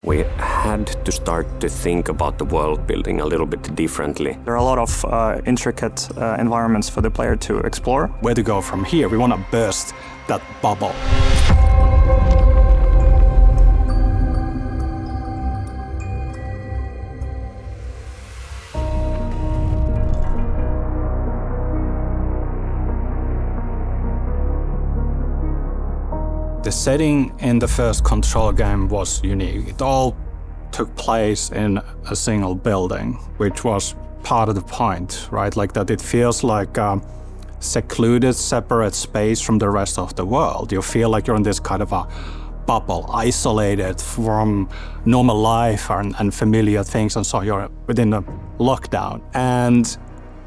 We had to start to think about the world building a little bit differently. There are a lot of intricate environments for the player to explore. Where to go from here? We want to burst that bubble. The setting in the first Control game was unique. It all took place in a single building, which was part of the point, right? Like that it feels like a secluded, separate space from the rest of the world. You feel like you're in this kind of a bubble, isolated from normal life and familiar things, and so you're within a lockdown. And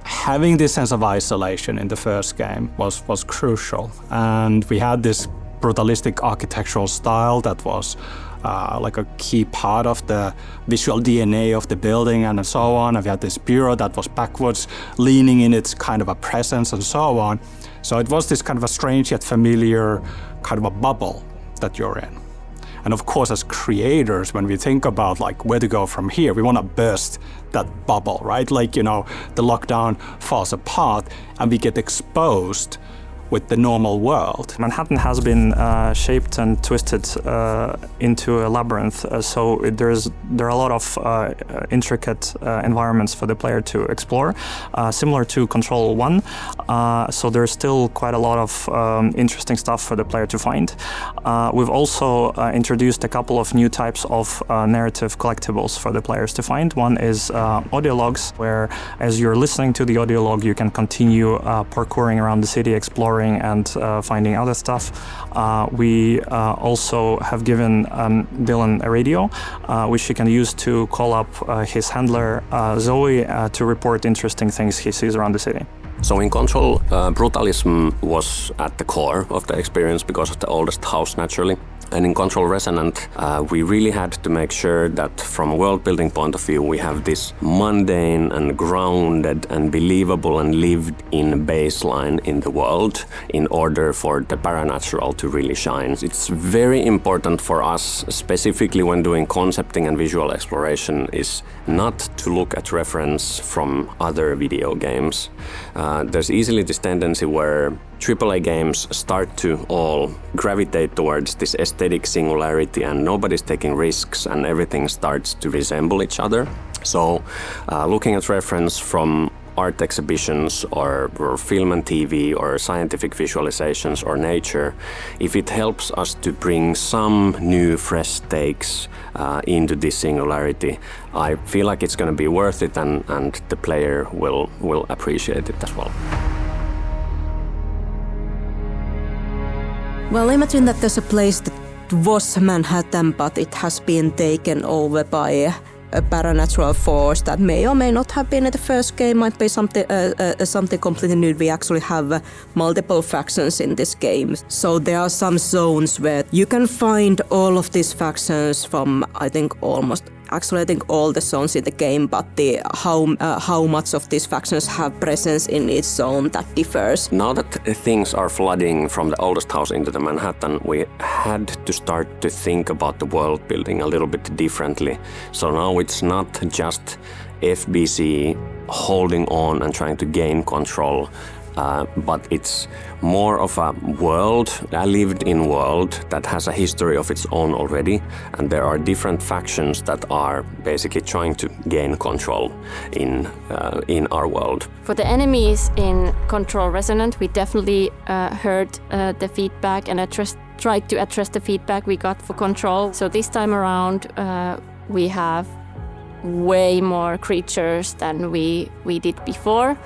having this sense of isolation in the first game was crucial. And we had this brutalistic architectural style that was like a key part of the visual DNA of the building and so on. And we had this bureau that was backwards leaning in its kind of a presence and so on. So it was this kind of a strange yet familiar kind of a bubble that you're in. And of course, as creators, when we think about like where to go from here, we want to burst that bubble, right? Like, you know, the lockdown falls apart and we get exposed with the normal world. Manhattan has been shaped and twisted into a labyrinth, so there are a lot of intricate environments for the player to explore, similar to Control 1. So there's still quite a lot of interesting stuff for the player to find. We've also introduced a couple of new types of narrative collectibles for the players to find. One is audio logs, where as you're listening to the audio log, you can continue parkouring around the city, exploring and finding other stuff. We also have given Dylan a radio, which he can use to call up his handler, Zoe, to report interesting things he sees around the city. So in Control, brutalism was at the core of the experience because of the oldest house, naturally. And in Control Resonant, we really had to make sure that from a world-building point of view, we have this mundane and grounded and believable and lived-in baseline in the world in order for the paranatural to really shine. It's very important for us, specifically when doing concepting and visual exploration, is not to look at reference from other video games. There's easily this tendency where AAA games start to all gravitate towards this aesthetic singularity and nobody's taking risks and everything starts to resemble each other. So looking at reference from art exhibitions or film and TV or scientific visualizations or nature, if it helps us to bring some new fresh takes into this singularity, I feel like it's going to be worth it and the player will appreciate it as well. Well, imagine that there's a place that was Manhattan, but it has been taken over by a paranatural force that may or may not have been in the first game, might be something completely new. We actually have multiple factions in this game. So there are some zones where you can find all of these factions from, I think, all the zones in the game, but how much of these factions have presence in each zone, that differs. Now that things are flooding from the oldest house into the Manhattan, we had to start to think about the world building a little bit differently. So now it's not just FBC holding on and trying to gain control, but it's more of a world, a lived-in world that has a history of its own already, and there are different factions that are basically trying to gain control in our world. For the enemies in Control Resonant, we definitely heard the feedback and tried to address the feedback we got for Control. So this time around, we have way more creatures than we did before.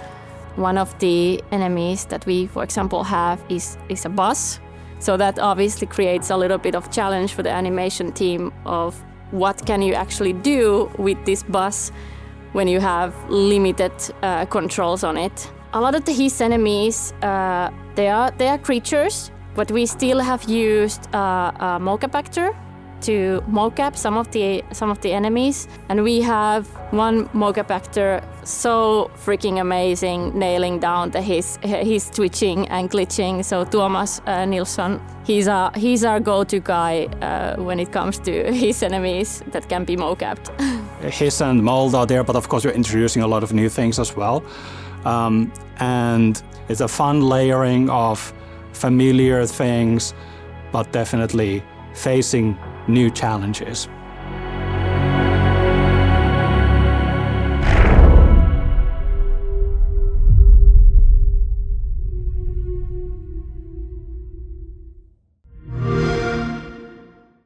One of the enemies that we, for example, have is a bus. So that obviously creates a little bit of challenge for the animation team of what can you actually do with this bus when you have limited controls on it. A lot of his enemies, they are creatures, but we still have used a mocap actor to mocap some of the enemies, and we have one mocap actor so freaking amazing, nailing down his twitching and glitching. So Tuomas Nilsson, he's our go-to guy when it comes to his enemies that can be mocapped. His and Mold are there, but of course we're introducing a lot of new things as well. And it's a fun layering of familiar things, but definitely facing new challenges.